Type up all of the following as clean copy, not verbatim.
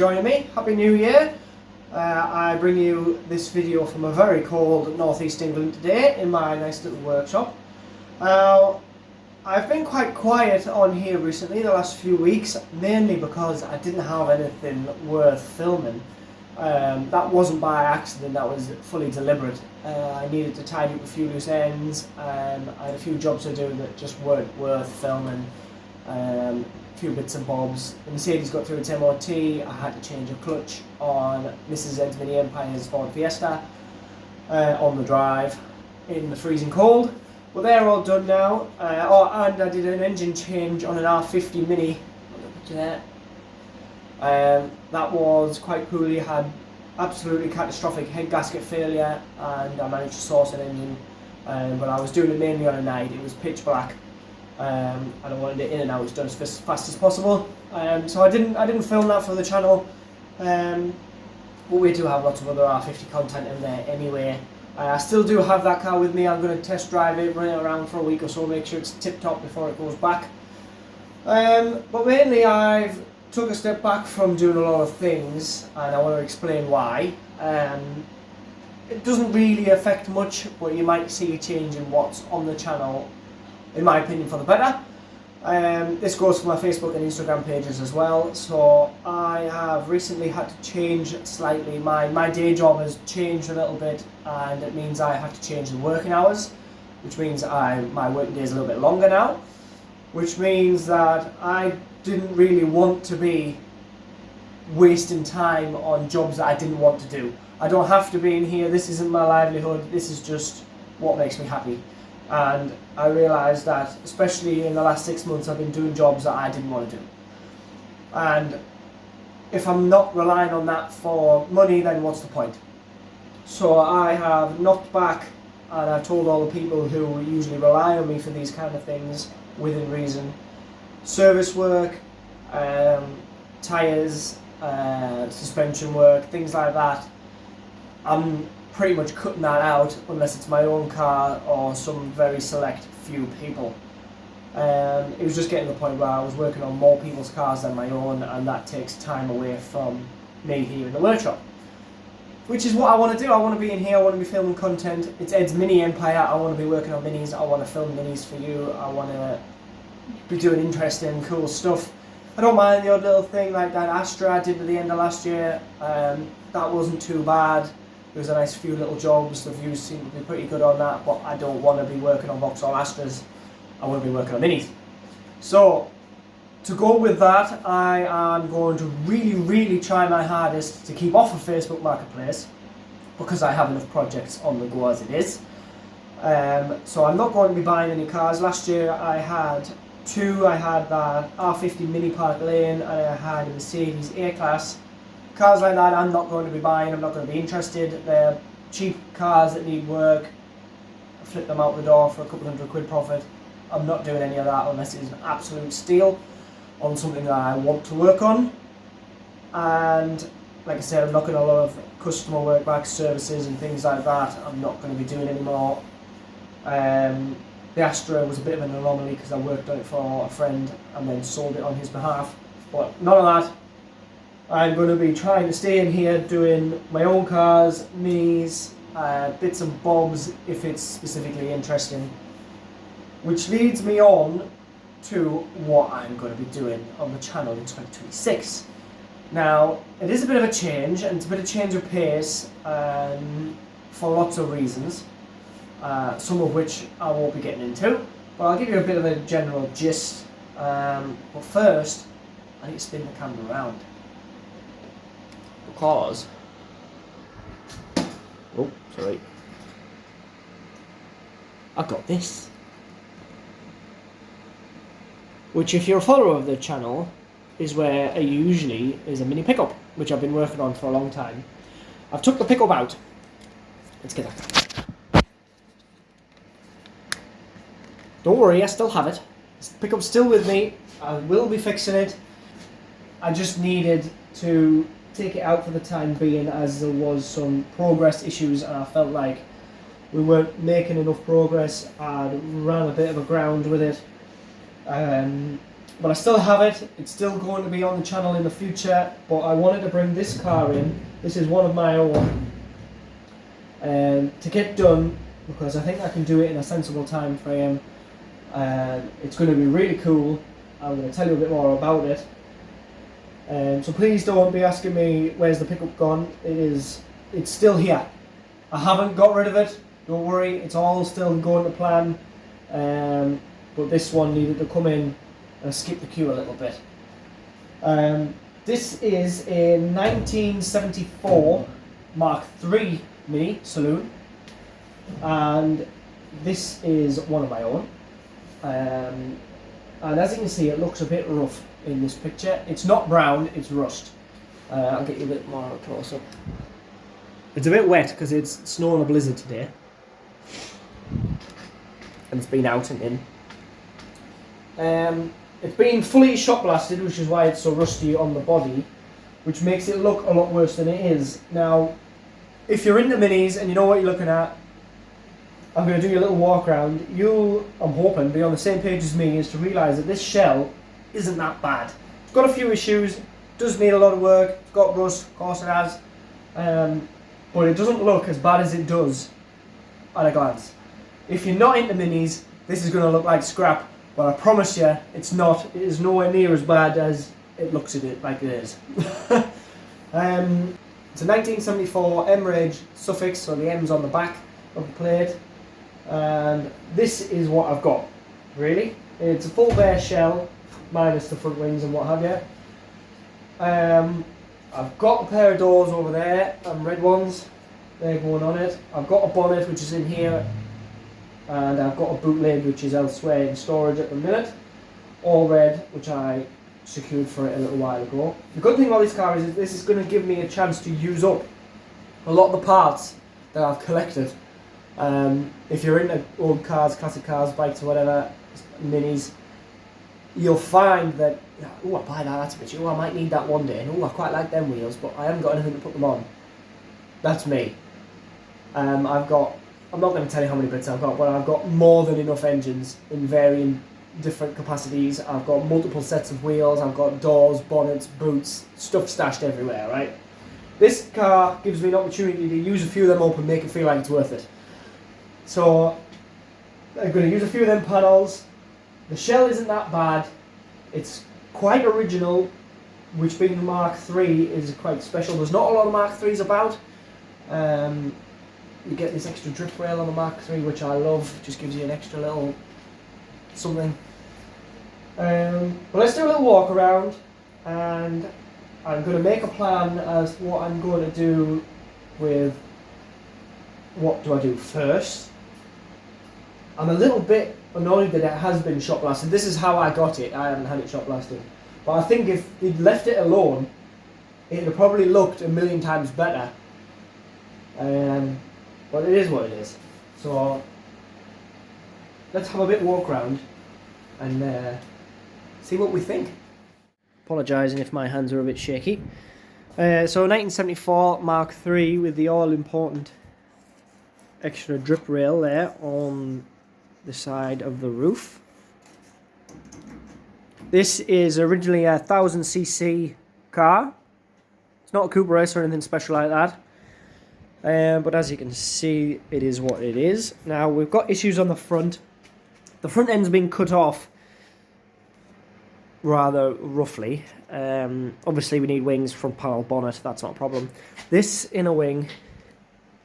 joining me. Happy New Year. I bring you this video from a very cold northeast England today in my nice little workshop. I've been quite quiet on here recently, the last few weeks, mainly because I didn't have anything worth filming. That wasn't by accident, that was fully deliberate. I needed to tidy up a few loose ends, I had a few jobs to do that just weren't worth filming. A few bits and bobs. The Mercedes got through its MOT, I had to change a clutch on Mrs. Eds Mini Empire's Ford Fiesta on the drive in the freezing cold. Well, they're all done now, and I did an engine change on an R50 Mini. That was quite poorly, had absolutely catastrophic head gasket failure, and I managed to source an engine, but I was doing it mainly on a night. It was pitch black, and I wanted it in and out done as fast as possible. So I didn't film that for the channel, but we do have lots of other R50 content in there anyway. I still do have that car with me. I'm going to test drive it, run it around for a week or so, make sure it's tip top before it goes back. But mainly I've took a step back from doing a lot of things, and I want to explain why. It doesn't really affect much, but you might see a change in what's on the channel, in my opinion, for the better. This goes for my Facebook and Instagram pages as well. So I have recently had to change slightly. My day job has changed a little bit, and it means I have to change the working hours, which means my working day is a little bit longer now, which means that I didn't really want to be wasting time on jobs that I didn't want to do. I don't have to be in here, this isn't my livelihood, this is just what makes me happy. And I realised that, especially in the last 6 months, I've been doing jobs that I didn't want to do. And if I'm not relying on that for money, then what's the point? So I have knocked back, and I've told all the people who usually rely on me for these kind of things, within reason, service work, tyres, suspension work, things like that. I'm pretty much cutting that out unless it's my own car or some very select few people. It was just getting to the point where I was working on more people's cars than my own, and that takes time away from me here in the workshop. Which is what I want to do. I want to be in here, I want to be filming content. It's Eds Mini Empire, I want to be working on minis, I want to film minis for you, I want to be doing interesting, cool stuff. I don't mind the odd little thing like that Astra I did at the end of last year. That wasn't too bad. There was a nice few little jobs, the views seem to be pretty good on that, but I don't want to be working on Vauxhall Astras, I want to be working on minis. So, to go with that, I am going to really try my hardest to keep off of Facebook Marketplace, because I have enough projects on the go as it is. So I'm not going to be buying any cars. Last year I had two. I had that R50 Mini Park Lane, and I had a Mercedes A-Class. Cars like that I'm not going to be buying, I'm not going to be interested. They're cheap cars that need work. I flip them out the door for a couple £100 profit. I'm not doing any of that unless it's an absolute steal on something that I want to work on. And like I said, I'm knocking a lot of customer work back, services and things like that. I'm not going to be doing anymore. The Astra was a bit of an anomaly because I worked on it for a friend and then sold it on his behalf. But none of that. I'm going to be trying to stay in here doing my own cars, minis, bits and bobs if it's specifically interesting. Which leads me on to what I'm going to be doing on the channel in 2026. Now, it is a bit of a change, and it's a bit of change of pace for lots of reasons. Some of which I won't be getting into, but I'll give you a bit of a general gist. But first, I need to spin the camera around. Because... oh, sorry. I've got this. Which, if you're a follower of the channel, is where usually is a mini pickup, which I've been working on for a long time. I've took the pickup out. Let's get that. Don't worry, I still have it. The pickup's still with me. I will be fixing it. I just needed to take it out for the time being, as there was some progress issues, and I felt like we weren't making enough progress. I ran a bit of a ground with it. But I still have it. It's still going to be on the channel in the future. But I wanted to bring this car in. This is one of my own. To get done, because I think I can do it in a sensible time frame. It's going to be really cool. I'm going to tell you a bit more about it. So please don't be asking me where's the pickup gone. It's still here. I haven't got rid of it. Don't worry, it's all still going to plan. But this one needed to come in and skip the queue a little bit. This is a 1974 Mark III Mini Saloon, and this is one of my own. And as you can see, it looks a bit rough in this picture. It's not brown, it's rust. I'll get you a bit more close up. It's a bit wet because it's snow and a blizzard today, and it's been out and in. It's been fully shot blasted, which is why it's so rusty on the body, which makes it look a lot worse than it is. Now, if you're into minis and you know what you're looking at, I'm going to do you a little walk around. You'll, I'm hoping, be on the same page as me, is to realise that this shell isn't that bad. It's got a few issues, does need a lot of work, it's got rust, of course it has, but it doesn't look as bad as it does at a glance. If you're not into minis, this is going to look like scrap, but I promise you, it's not. It is nowhere near as bad as it looks at it like it is. It's a 1974 M-Rage suffix, so the M's on the back of the plate. And this is what I've got, really. It's a full bare shell, minus the front wings and what have you. I've got a pair of doors over there, red ones. They're going on it. I've got a bonnet which is in here, and I've got a boot lid which is elsewhere in storage at the minute. All red, which I secured for it a little while ago. The good thing about this car is that this is going to give me a chance to use up a lot of the parts that I've collected. If you're into old cars, classic cars, bikes or whatever, minis, you'll find that, oh, I buy that, that's a bit, oh, I might need that one day, and oh, I quite like them wheels, but I haven't got anything to put them on. That's me. I'm not going to tell you how many bits I've got, but I've got more than enough engines in varying different capacities. I've got multiple sets of wheels, I've got doors, bonnets, boots, stuff stashed everywhere, right? This car gives me an opportunity to use a few of them up and make it feel like it's worth it. So, I'm going to use a few of them panels. The shell isn't that bad. It's quite original, which being the Mark III is quite special. There's not a lot of Mark IIIs about. You get this extra drip rail on the Mark III, which I love. It just gives you an extra little something. But let's do a little walk around, and I'm going to make a plan as to what I'm going to do with what do I do first. I'm a little bit annoyed that it has been shot blasted. This is how I got it. I haven't had it shot blasted. But I think if he'd left it alone, it would have probably looked a million times better. But it is what it is. So let's have a bit walk around and see what we think. Apologising if my hands are a bit shaky. So 1974 Mark III with the all-important extra drip rail there on the side of the roof. This is originally a 1000cc car. It's not a Cooper S or anything special like that. But as you can see, it is what it is. Now, we've got issues on the front. The front end's been cut off rather roughly. Obviously, we need wings, front panel, bonnet. That's not a problem. This inner wing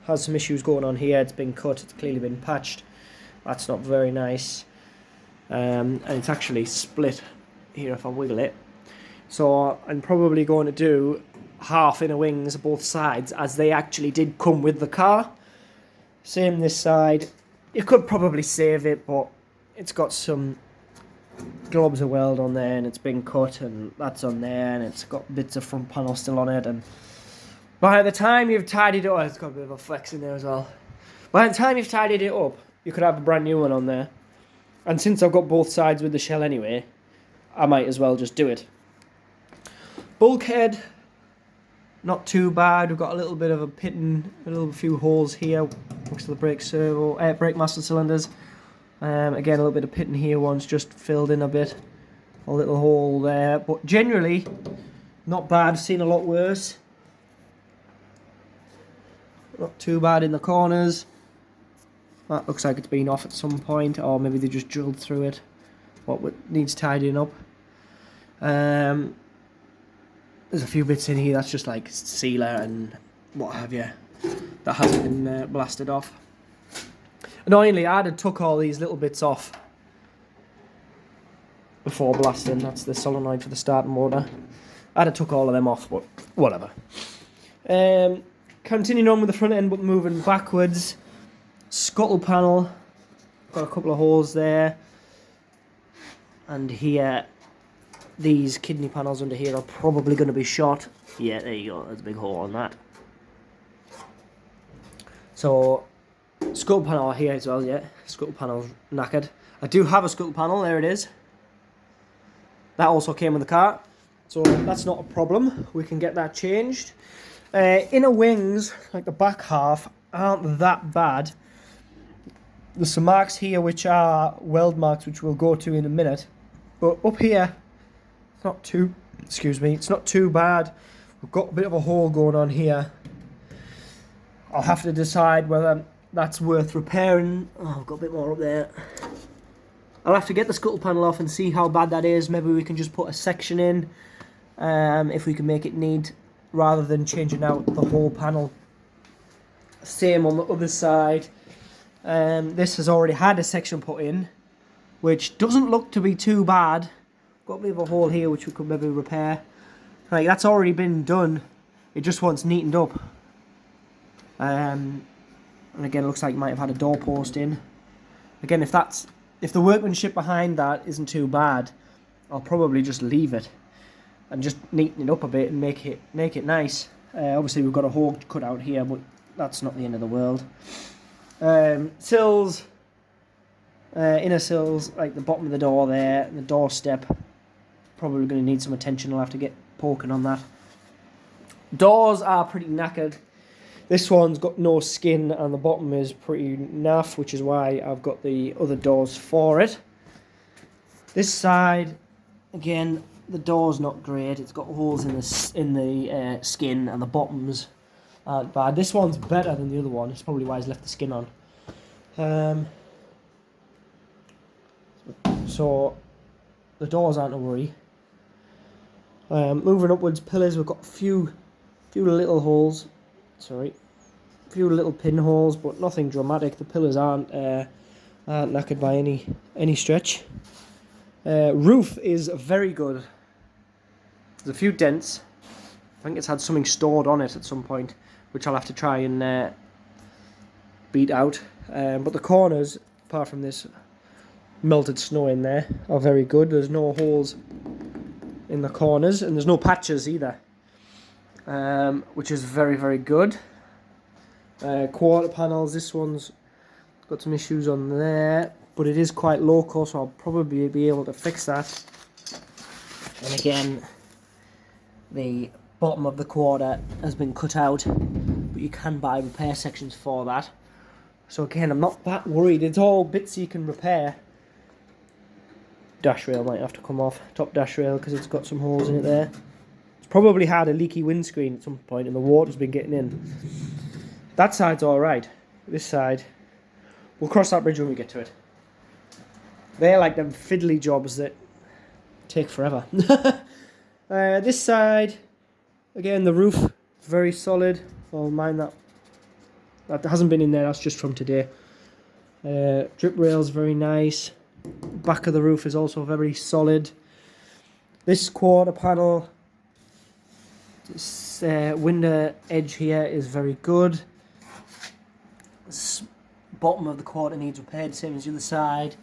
has some issues going on here. It's been cut. It's clearly been patched. That's not very nice. And it's actually split here if I wiggle it. So I'm probably going to do half inner wings both sides, as they actually did come with the car. Same this side. You could probably save it, but it's got some globs of weld on there, and it's been cut, and that's on there, and it's got bits of front panel still on it. And by the time you've tidied it up, it's got a bit of a flex in there as well. By the time you've tidied it up, you could have a brand new one on there. And since I've got both sides with the shell anyway, I might as well just do it. Bulkhead, not too bad. We've got a little bit of a pitting, a few holes here next to the brake master cylinders. Again, a little bit of pitting here. One's just filled in a bit. a little hole there, but generally not bad. I've seen a lot worse. Not too bad in the corners. That looks like it's been off at some point, or maybe they just drilled through it. What needs tidying up. There's a few bits in here that's just like sealer and what have you that hasn't been blasted off. Annoyingly, I'd have took all these little bits off before blasting. That's the solenoid for the starting motor. I'd have took all of them off, but whatever. Continuing on with the front end, but moving backwards. Scuttle panel. Got a couple of holes there. And here, these kidney panels under here are probably going to be shot. Yeah, there you go. There's a big hole on that. So, scuttle panel here as well, yeah. Scuttle panel's knackered. I do have a scuttle panel, there it is. That also came with the car. So that's not a problem. We can get that changed. Inner wings, like the back half, aren't that bad. There's some marks here which are weld marks, which we'll go to in a minute. But up here, it's not too, it's not too bad. We've got a bit of a hole going on here. I'll have to decide whether that's worth repairing. Oh, I've got a bit more up there. I'll have to get the scuttle panel off and see how bad that is. Maybe we can just put a section in, if we can make it neat, rather than changing out the whole panel. Same on the other side. This has already had a section put in, which doesn't look to be too bad. Got a bit of a hole here which we could maybe repair. Right, that's already been done. It just wants neatened up. And again, it looks like you might have had a door post in. Again, if the workmanship behind that isn't too bad, I'll probably just leave it and just neaten it up a bit and make it nice. Obviously, we've got a hole cut out here, but that's not the end of the world. Sills, inner sills, like the bottom of the door there, the door step, probably going to need some attention. I'll have to get poking on that. Doors are pretty knackered. This one's got no skin and the bottom is pretty naff, which is why I've got the other doors for it. This side, again, the door's not great. It's got holes in the skin and the bottoms aren't bad. This one's better than the other one. It's probably why he's left the skin on. So the doors aren't a worry. Moving upwards, pillars, we've got a few little holes. Sorry, a few little pinholes, but nothing dramatic. The pillars aren't knackered by any stretch. Roof is very good. There's a few dents. I think it's had something stored on it at some point, which I'll have to try and beat out. But the corners, apart from this melted snow in there, are very good. There's no holes in the corners, and there's no patches either. Which is very, very good. Quarter panels, this one's got some issues on there, but it is quite local, so I'll probably be able to fix that. And again, the bottom of the quarter has been cut out, but you can buy repair sections for that. So again, I'm not that worried. It's all bits you can repair. Dash rail might have to come off, top dash rail, because it's got some holes in it there. Probably had a leaky windscreen at some point and the water's been getting in. That side's alright. This side, we'll cross that bridge when we get to it. They're like them fiddly jobs that take forever. This side, again, the roof, very solid. I'll mind that. That hasn't been in there, that's just from today. Drip rail's very nice. Back of the roof is also very solid. This quarter panel, this window edge here is very good. This bottom of the quarter needs repaired, same as the other side.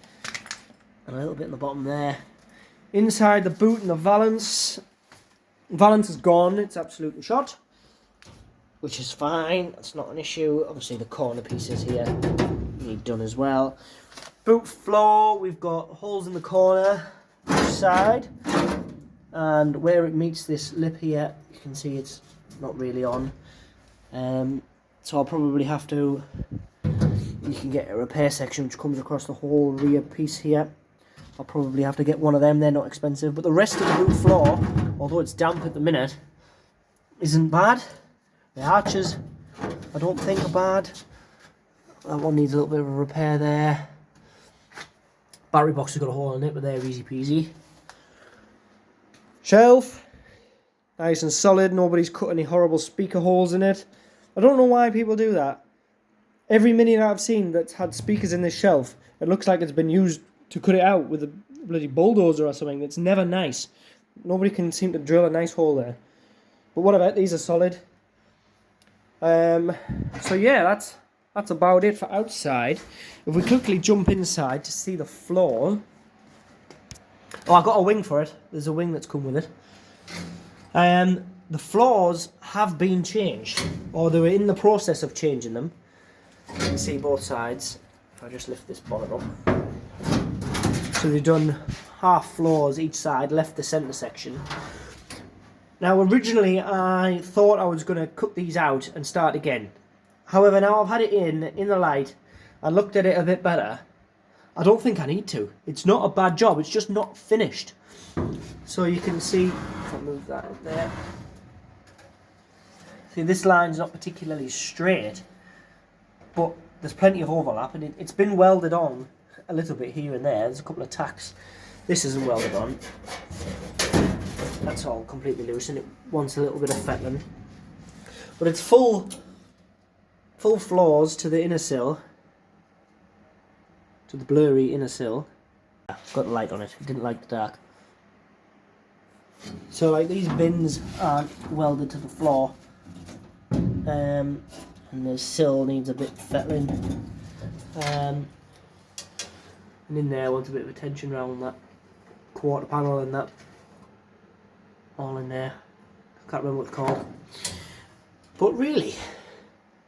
And a little bit in the bottom there. Inside the boot and the valance. Valance is gone, it's absolutely shot. Which is fine, that's not an issue. Obviously the corner pieces here need done as well. Boot floor, we've got holes in the corner, each side. And where it meets this lip here, you can see it's not really on. So I'll probably have to, you can get a repair section which comes across the whole rear piece here. I'll probably have to get one of them, they're not expensive. But the rest of the boot floor, although it's damp at the minute, isn't bad. The arches, I don't think are bad. That one needs a little bit of a repair there. Battery box has got a hole in it, but they're easy peasy. Shelf, nice and solid, nobody's cut any horrible speaker holes in it. I don't know why people do that. Every Mini that I've seen that's had speakers in this shelf, it looks like it's been used to cut it out with a bloody bulldozer or something. It's never nice. Nobody can seem to drill a nice hole there. But what about these are solid. So yeah, that's about it for outside. If we quickly jump inside to see the floor. Oh, I got a wing for it. There's a wing that's come with it. The floors have been changed, or they were in the process of changing them. You can see both sides. If I just lift this bonnet up. So they've done half floors each side, left the centre section. Now originally I thought I was going to cut these out and start again. However, now I've had it in the light, I looked at it a bit better. I don't think I need to. It's not a bad job, it's just not finished. So you can see, if I move that in there. See, this line's not particularly straight, but there's plenty of overlap, and it's been welded on a little bit here and there. There's a couple of tacks. This isn't welded on. That's all completely loose, and it wants a little bit of fettling. But it's full floors to the inner sill, to the blurry inner sill. Got the light on it. It didn't like the dark. So like these bins aren't welded to the floor, and the sill needs a bit of fettling, and in there I want a bit of attention around that quarter panel and that, all in there. Can't remember what it's called. But really,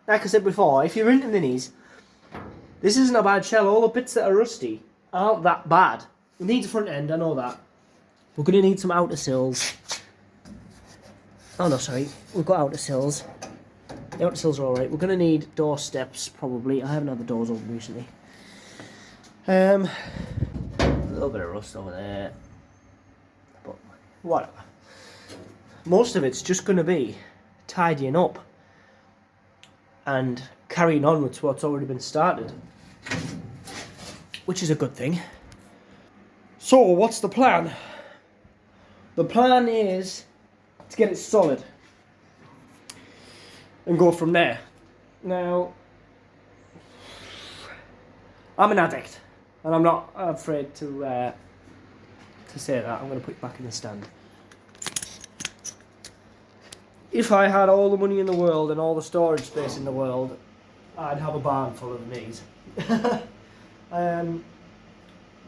like I said before, if you're into minis, this isn't a bad shell. All the bits that are rusty aren't that bad. It needs a front end, I know that. We're going to need some outer sills. Oh no, sorry, we've got outer sills. The outer sills are alright. We're going to need door steps, probably. I haven't had the doors open recently. A little bit of rust over there. But whatever. Most of it's just going to be tidying up and carrying on with what's already been started, which is a good thing. So, what's the plan? The plan is to get it solid and go from there. Now, I'm an addict, and I'm not afraid to say that. I'm going to put it back in the stand. If I had all the money in the world and all the storage space in the world, I'd have a barn full of these. But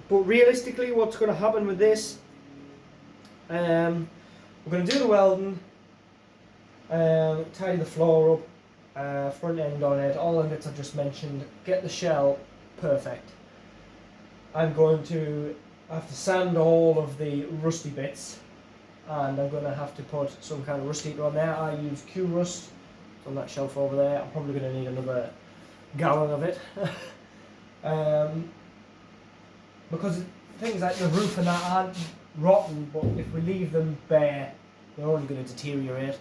realistically, what's going to happen with this, we're going to do the welding, tidy the floor up, front end on it, all the bits I've just mentioned, get the shell perfect. I'm going to have to sand all of the rusty bits, and I'm going to have to put some kind of rust heater on there. I use Q-Rust on that shelf over there. I'm probably going to need another gallon of it. Because things like the roof and that aren't rotten, but if we leave them bare, they're only going to deteriorate.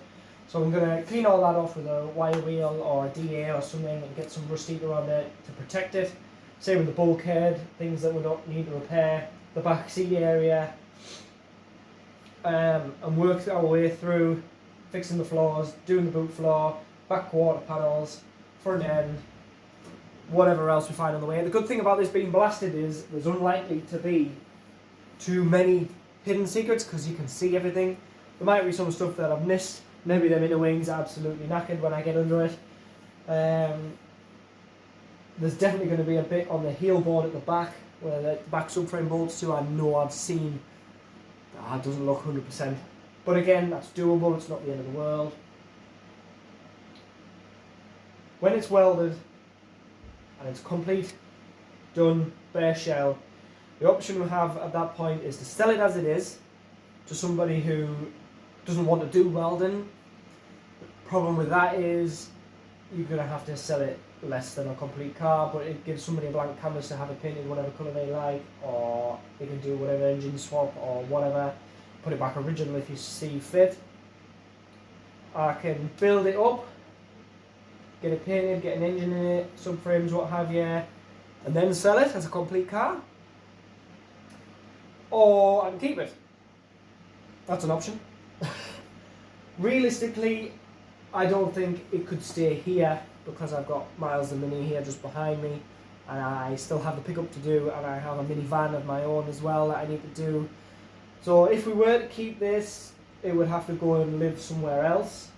So I'm going to clean all that off with a wire wheel or a DA or something and get some rust heater on there to protect it. Same with the bulkhead, things that we don't need to repair, the back seat area, and work our way through fixing the floors, doing the boot floor, back quarter panels, front end, whatever else we find on the way. And the good thing about this being blasted is there's unlikely to be too many hidden secrets because you can see everything. There might be some stuff that I've missed. Maybe them inner wings are absolutely knackered when I get under it. There's definitely going to be a bit on the heel board at the back where the back subframe bolts to. I know I've seen it doesn't look 100%, but again, that's doable. It's not the end of the world. When it's welded and it's complete, done, bare shell, the option we have at that point is to sell it as it is to somebody who doesn't want to do welding. The problem with that is you're going to have to sell it less than a complete car, but it gives somebody a blank canvas to have it painted whatever colour they like, or they can do whatever engine swap or whatever, put it back original if you see fit. I can build it up, get it painted, get an engine in it, subframes, what have you, and then sell it as a complete car. Or I can keep it. That's an option. Realistically, I don't think it could stay here because I've got Miles the Mini here just behind me, and I still have the pickup to do, and I have a minivan of my own as well that I need to do. So if we were to keep this, it would have to go and live somewhere else.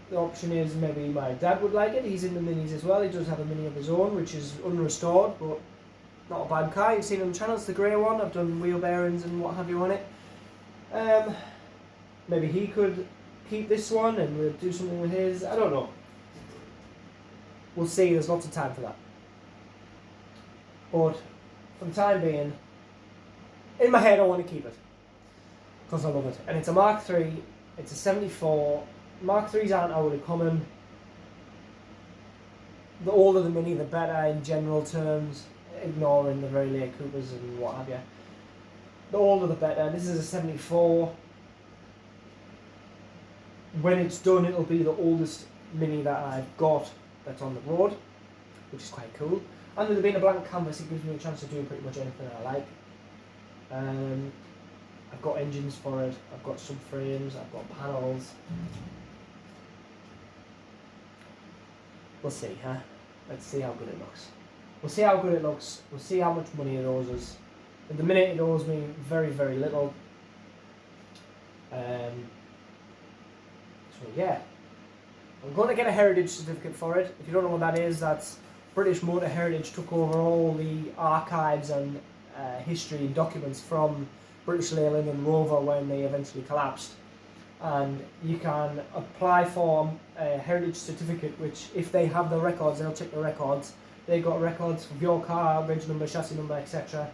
The option is maybe my dad would like it. He's into minis as well. He does have a Mini of his own, which is unrestored, but not a bad car. You've seen it on the channel. It's the grey one. I've done wheel bearings and what have you on it. Maybe he could keep this one and we'll do something with his. I don't know. We'll see. There's lots of time for that. But for the time being, in my head I want to keep it because I love it. And it's a Mark III. It's a 74. Mark IIIs aren't overly common. The older the Mini, the better in general terms, ignoring the very late Coopers and what have you. The older the better. This is a 74. When it's done, it'll be the oldest Mini that I've got that's on the road, which is quite cool. And with it being a blank canvas, it gives me a chance to do pretty much anything I like. I've got engines for it, I've got subframes, I've got panels. We'll see, huh? Let's see how good it looks. We'll see how good it looks, we'll see how much money it owes us. At the minute it owes me very, very little. So yeah, I'm going to get a heritage certificate for it. If you don't know what that is, that's British Motor Heritage took over all the archives and history and documents from British Leyland and Rover when they eventually collapsed. And you can apply for a heritage certificate, which if they have the records, they'll check the records. They've got records of your car, reg number, chassis number, etc.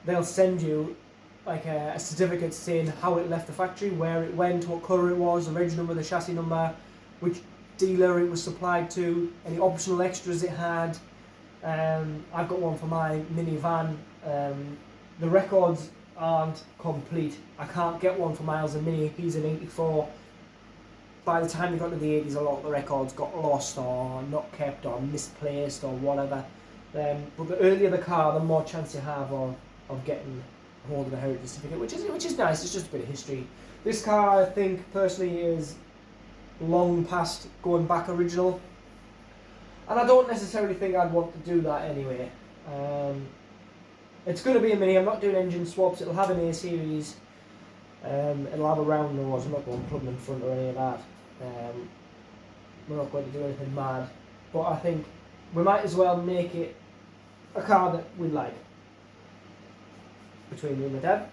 They'll send you like a certificate saying how it left the factory, where it went, what colour it was, the reg number, the chassis number, which dealer it was supplied to, any optional extras it had. I've got one for my minivan. The records aren't complete. I can't get one for Miles the Mini. He's an 84. By the time they got to the 80s, a lot of the records got lost or not kept or misplaced or whatever. But the earlier the car, the more chance you have of getting hold of the heritage certificate, which is nice. It's just a bit of history. This car, I think, personally, is long past going back original, and I don't necessarily think I'd want to do that anyway. It's going to be a Mini. I'm not doing engine swaps. It'll have an A series. It'll have a round nose. I'm not going plug in front or any of that. We're not going to do anything mad, but I think we might as well make it a car that we like. Between me and my dad,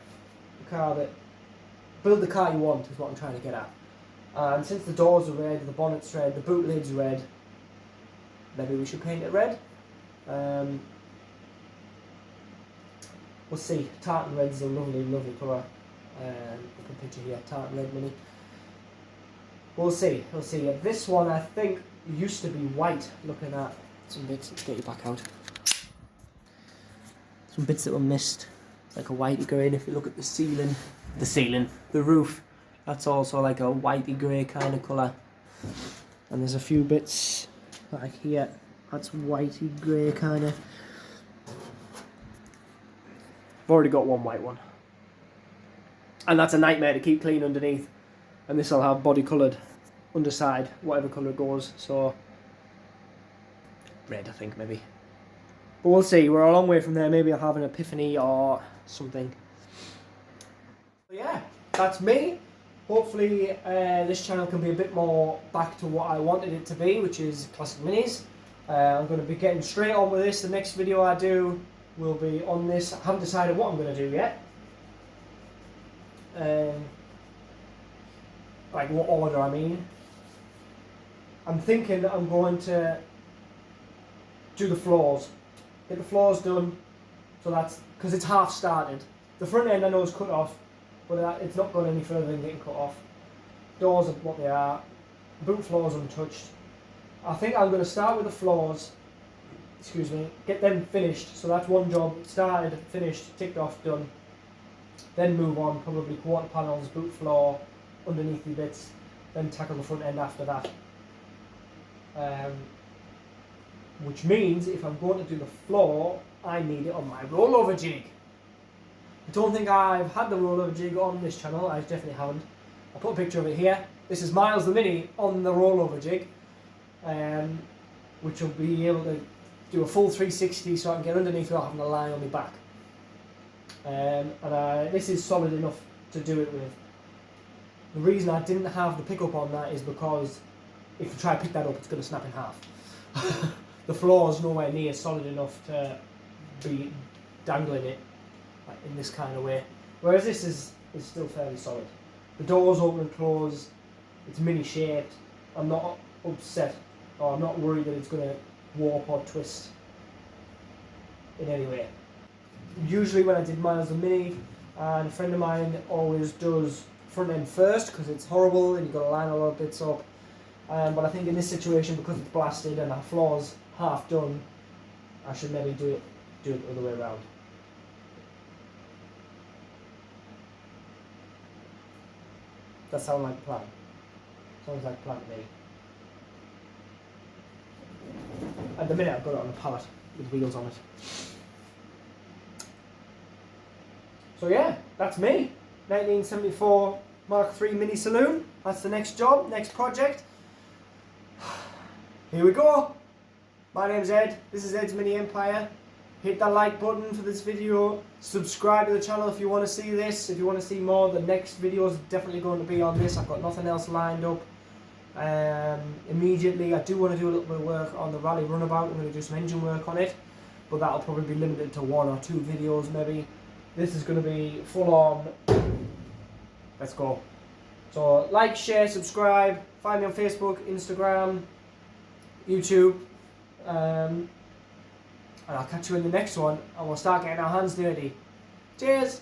a car that build the car you want is what I'm trying to get at. And since the doors are red, the bonnet's red, the boot lid's red, maybe we should paint it red. We'll see. Tartan red's a lovely, lovely colour. Look at the picture here, tartan red Mini. We'll see. We'll see. This one I think used to be white. Looking at some bits. Let's get you back out. Some bits that were missed. Like a whitey grey, and if you look at the roof, that's also like a whitey grey kind of colour. And there's a few bits like here, that's whitey grey kind of. I've already got one white one, and that's a nightmare to keep clean underneath. And this will have body coloured underside, whatever colour it goes. So red, I think, maybe. But we'll see. We're a long way from there. Maybe I'll have an epiphany or something. But yeah, that's me. Hopefully this channel can be a bit more back to what I wanted it to be, which is classic minis. I'm going to be getting straight on with this. The next video I do will be on this. I haven't decided what I'm going to do yet. Like what order, I mean. I'm thinking that I'm going to do the floors. Get the floors done, so that's because it's half started. The front end I know is cut off, but it's not gone any further than getting cut off. Doors are what they are. boot floors untouched. I think I'm going to start with the floors, excuse me, get them finished. So that's one job, started, finished, ticked off, done. Then move on, probably quarter panels, boot floor, underneath the bits, then tackle the front end after that. Which means if I'm going to do the floor, I need it on my rollover jig. I don't think I've had the rollover jig on this channel, I definitely haven't. I'll put a picture of it here. This is Miles the Mini on the rollover jig, which will be able to do a full 360 so I can get underneath without having to lie on my back. This is solid enough to do it with. The reason I didn't have the pickup on that is because if you try to pick that up, it's going to snap in half. The floor is nowhere near solid enough to be dangling it like in this kind of way. Whereas this is still fairly solid. The doors open and close, it's mini shaped. I'm not upset or I'm not worried that it's going to warp or twist in any way. Usually when I did Miles the Mini, and a friend of mine always does front end first because it's horrible and you've got to line a lot of bits up. But I think in this situation, because it's blasted and our floor's half done, I should maybe do it the other way around. That sounds like a plan. Sounds like a plan to me. At the minute I've got it on a pallet with wheels on it. So yeah, that's me. 1974 Mark 3 Mini Saloon. That's the next job, next project. Here we go. My name's Ed. This is Ed's Mini Empire. Hit that like button for this video. Subscribe to the channel if you want to see this. If you want to see more, the next video is definitely going to be on this. I've got nothing else lined up. Immediately, I do want to do a little bit of work on the rally runabout. I'm going to do some engine work on it, but that'll probably be limited to 1 or 2 videos maybe. This is going to be full on. Let's go. So like, share, subscribe. Find me on Facebook, Instagram, YouTube. And I'll catch you in the next one, and we'll start getting our hands dirty. Cheers!